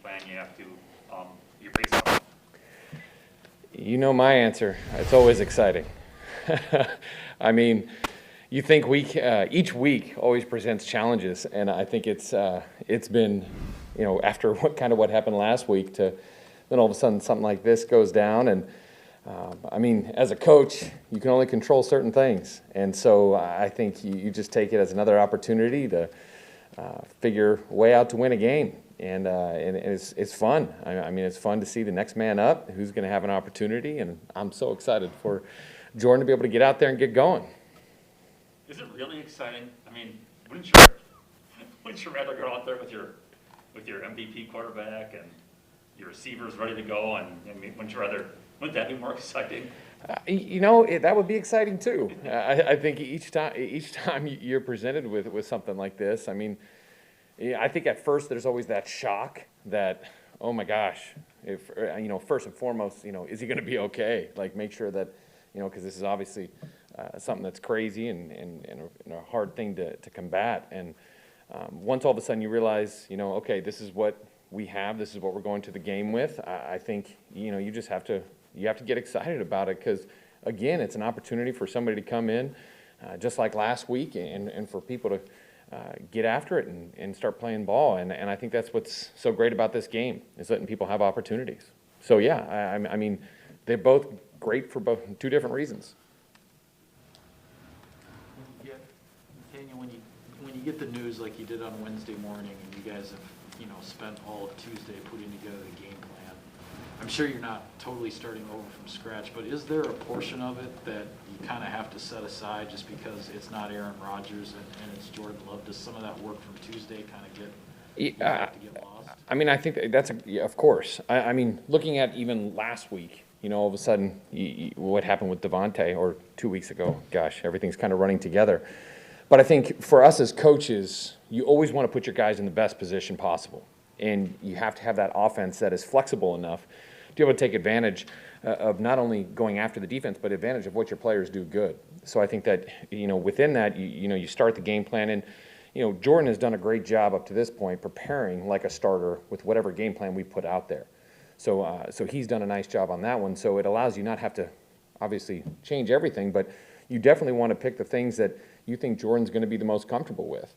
plan you have to you face off? You know my answer. It's always exciting. I mean, you think each week always presents challenges, and I think it's been, after what happened last week to then all of a sudden something like this goes down, and I mean, as a coach, you can only control certain things, and so I think you just take it as another opportunity to figure a way out to win a game. And it's fun. I mean, it's fun to see the next man up who's going to have an opportunity, and I'm so excited for Jordan to be able to get out there and get going. Is it really exciting? I mean, wouldn't you rather go out there with your MVP quarterback and your receivers ready to go, and wouldn't that be more exciting? That would be exciting too. I think each time you're presented with something like this, I mean, I think at first there's always that shock that, oh my gosh, if first and foremost, is he going to be okay? Like, make sure that, because this is obviously something that's crazy and a hard thing to combat. And once all of a sudden you realize, okay, this is what we have, this is what we're going to the game with. I think you just have to get excited about it, because again, it's an opportunity for somebody to come in, just like last week, and for people to get after it and start playing ball. And I think that's what's so great about this game, is letting people have opportunities. So yeah, I mean, they're both great for both two different reasons. Yeah, Nathaniel, when you get the news like you did on Wednesday morning, and you guys have spent all of Tuesday putting together the game plan, I'm sure you're not totally starting over from scratch, but is there a portion of it that you kind of have to set aside just because it's not Aaron Rodgers and it's Jordan Love? Does some of that work from Tuesday kind of get lost? I mean, I think that's of course. I mean, looking at even last week, all of a sudden, what happened with Devontae, or 2 weeks ago, gosh, everything's kind of running together. But I think for us as coaches, you always want to put your guys in the best position possible. And you have to have that offense that is flexible enough to be able to take advantage of not only going after the defense, but advantage of what your players do good. So I think that, within that, you start the game plan. And, Jordan has done a great job up to this point preparing like a starter with whatever game plan we put out there. So he's done a nice job on that one. So it allows you not have to obviously change everything, but you definitely want to pick the things that you think Jordan's going to be the most comfortable with.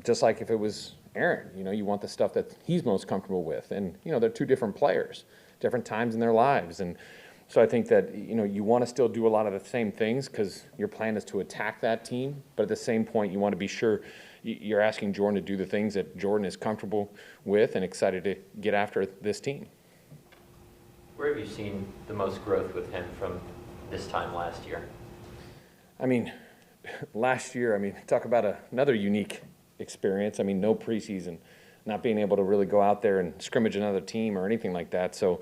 Just like if it was Aaron, you want the stuff that he's most comfortable with. And, they're two different players, different times in their lives. And so I think that, you want to still do a lot of the same things, because your plan is to attack that team. But at the same point, you want to be sure you're asking Jordan to do the things that Jordan is comfortable with and excited to get after this team. Where have you seen the most growth with him from this time last year? I mean, last year, talk about another unique experience. I mean, no preseason, not being able to really go out there and scrimmage another team or anything like that. So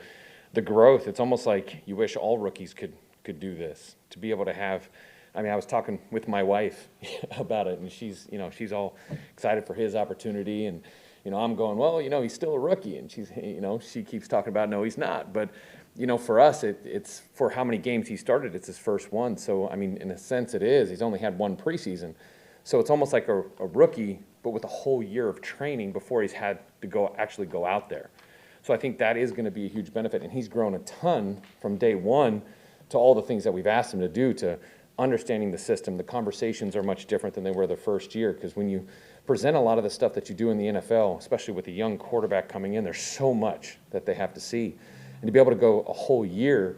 the growth, it's almost like you wish all rookies could do this, to be able to have. I was talking with my wife about it, and she's all excited for his opportunity, and I'm going, well, he's still a rookie, and she's, she keeps talking about, no, he's not. But, for us, it's for how many games he started, it's his first one. So, in a sense it is. He's only had one preseason. So it's almost like a rookie, but with a whole year of training before he's had to actually go out there. So I think that is going to be a huge benefit. And he's grown a ton from day one to all the things that we've asked him to do, to understanding the system. The conversations are much different than they were the first year, because when you present a lot of the stuff that you do in the NFL, especially with a young quarterback coming in, there's so much that they have to see. And to be able to go a whole year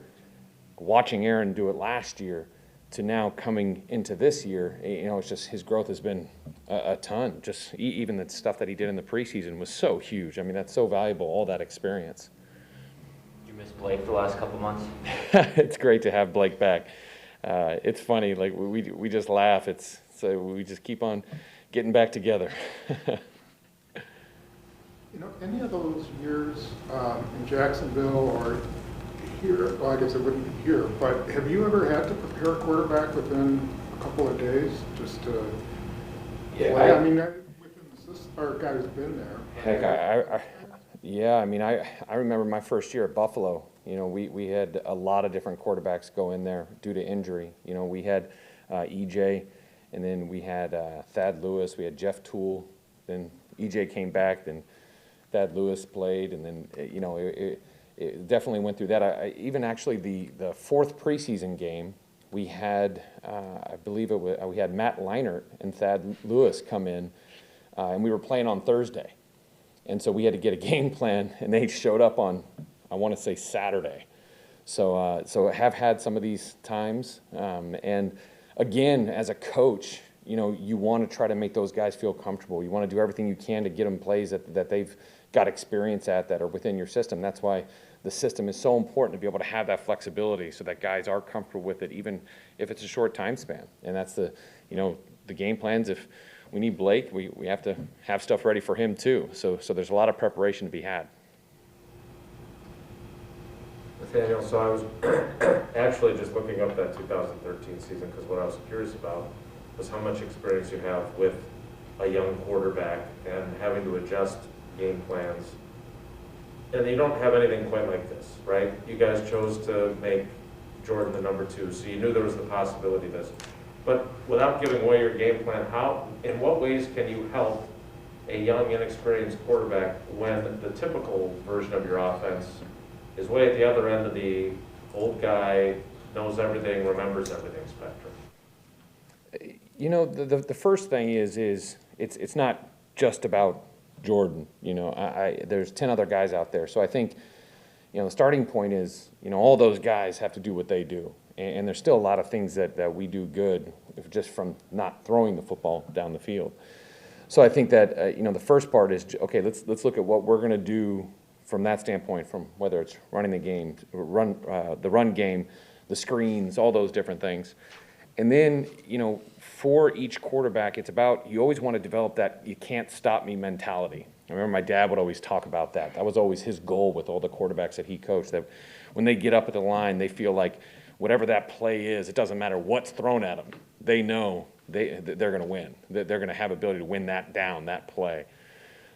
watching Aaron do it last year to now coming into this year, it's just his growth has been a ton. Just even the stuff that he did in the preseason was so huge. That's so valuable, all that experience. Did you miss Blake the last couple months? It's great to have Blake back. It's funny, like we just laugh. So we just keep on getting back together. Any of those years in Jacksonville or here, well, I guess it wouldn't be here, but have you ever had to prepare a quarterback within a couple of days just to play? Within the system, or a guy who's been there. Heck, I remember my first year at Buffalo. We had a lot of different quarterbacks go in there due to injury. We had EJ, and then we had Thad Lewis, we had Jeff Toole, then EJ came back, then Thad Lewis played, and then, it definitely went through that. Even actually the fourth preseason game, we had, I believe we had Matt Leinart and Thad Lewis come in, and we were playing on Thursday. And so we had to get a game plan, and they showed up on, I want to say, Saturday. So I have had some of these times. And again, as a coach, you want to try to make those guys feel comfortable. You want to do everything you can to get them plays that they've got experience at that are within your system. That's why the system is so important, to be able to have that flexibility so that guys are comfortable with it, even if it's a short time span. And that's the game plans. If we need Blake, we have to have stuff ready for him too. So there's a lot of preparation to be had. Nathaniel, so I was actually just looking up that 2013 season, because what I was curious about was how much experience you have with a young quarterback and having to adjust game plans. And you don't have anything quite like this, right? You guys chose to make Jordan the number 2, so you knew there was the possibility of this. But without giving away your game plan, in what ways can you help a young, inexperienced quarterback when the typical version of your offense is way at the other end of the old guy, knows everything, remembers everything spectrum? The first thing is it's not just about Jordan. There's 10 other guys out there. So I think, the starting point is, all those guys have to do what they do. And there's still a lot of things that we do good just from not throwing the football down the field. So I think that, the first part is, okay, let's look at what we're going to do from that standpoint, from whether it's running the game, the run game, the screens, all those different things. And then, for each quarterback, it's about, you always want to develop that you can't stop me mentality. I remember my dad would always talk about that. That was always his goal with all the quarterbacks that he coached, that when they get up at the line, they feel like whatever that play is, it doesn't matter what's thrown at them. They know they're going to win. They're going to have ability to win that down, that play.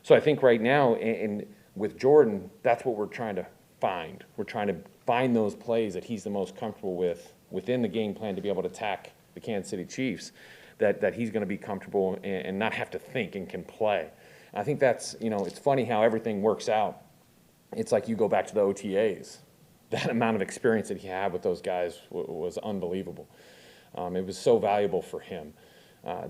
So I think right now, and with Jordan, that's what we're trying to find. We're trying to find those plays that he's the most comfortable with within the game plan to be able to attack the Kansas City Chiefs, that he's going to be comfortable and not have to think and can play. I think that's, it's funny how everything works out. It's like you go back to the OTAs. That amount of experience that he had with those guys was unbelievable. It was so valuable for him.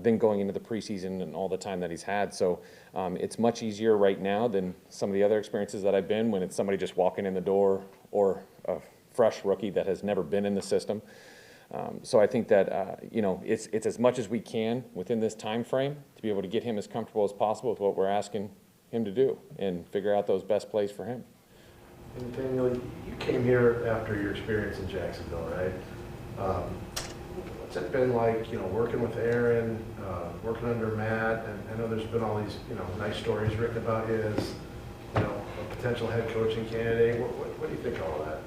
Then going into the preseason and all the time that he's had. So it's much easier right now than some of the other experiences that I've been, when it's somebody just walking in the door or a fresh rookie that has never been in the system. So I think that, it's as much as we can within this time frame to be able to get him as comfortable as possible with what we're asking him to do and figure out those best plays for him. And Daniel, you came here after your experience in Jacksonville, right? What's it been like, working with Aaron, working under Matt? And I know there's been all these, nice stories written about you as, a potential head coaching candidate. What do you think of all that?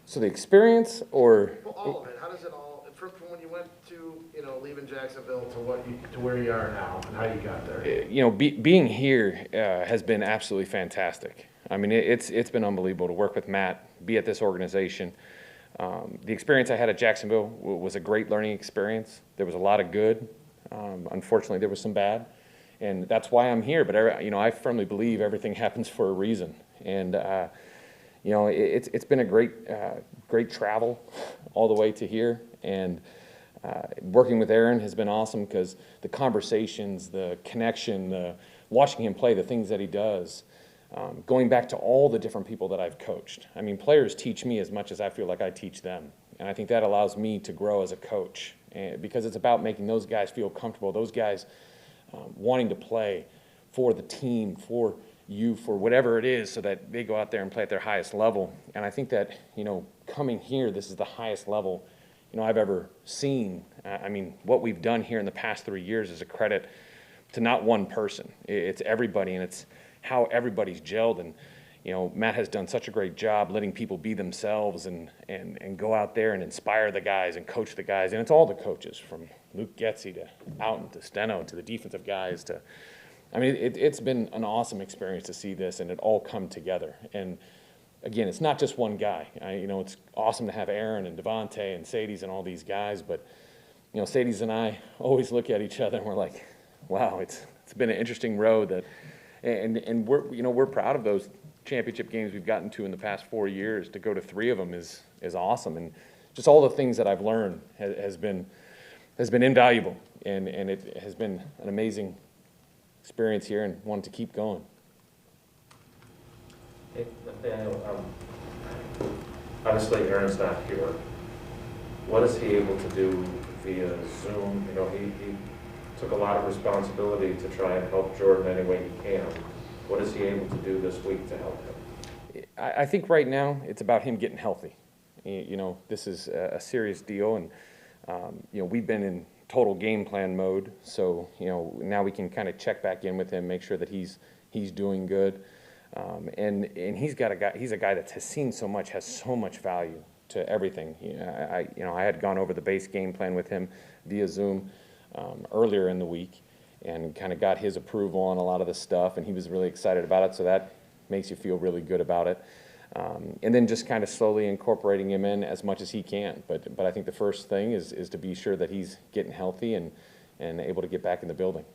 So the experience, or Well, all of it. How does it all, from when you went to, leaving Jacksonville to where you are now, and how you got there? being here has been absolutely fantastic. I mean, it's been unbelievable to work with Matt, be at this organization. The experience I had at Jacksonville was a great learning experience. There was a lot of good. Unfortunately, there was some bad, and that's why I'm here. But I firmly believe everything happens for a reason, and it's been a great travel all the way to here, and working with Aaron has been awesome, because the conversations, the connection, watching him play, the things that he does. Going back to all the different people that I've coached. I mean, players teach me as much as I feel like I teach them. And I think that allows me to grow as a coach, because it's about making those guys feel comfortable, those guys wanting to play for the team, for you, for whatever it is, so that they go out there and play at their highest level. And I think that, coming here, this is the highest level, I've ever seen. I mean, what we've done here in the past 3 years is a credit to not one person. It's everybody, and it's how everybody's gelled. And Matt has done such a great job letting people be themselves and go out there and inspire the guys and coach the guys. And it's all the coaches, from Luke Getsy to Outen to Steno to the defensive guys to, I mean, it's been an awesome experience to see this and it all come together. And again, it's not just one guy. It's awesome to have Aaron and Devontae and Sadie's and all these guys, but Sadie's and I always look at each other and we're like, wow, it's been an interesting road that, And we're proud of those championship games we've gotten to in the past 4 years. To go to 3 of them is awesome. And just all the things that I've learned has been invaluable. And it has been an amazing experience here, and wanted to keep going. Hey, Nathaniel, obviously Aaron's not here. What is he able to do via Zoom? You know, he took a lot of responsibility to try and help Jordan any way he can. What is he able to do this week to help him? I think right now it's about him getting healthy. You know, this is a serious deal, and we've been in total game plan mode. So now we can kind of check back in with him, make sure that he's doing good. And he's a guy that has seen so much, has so much value to everything. I had gone over the base game plan with him via Zoom earlier in the week, and kind of got his approval on a lot of the stuff, and he was really excited about it. So that makes you feel really good about it. And then just kind of slowly incorporating him in as much as he can. But I think the first thing is to be sure that he's getting healthy and able to get back in the building.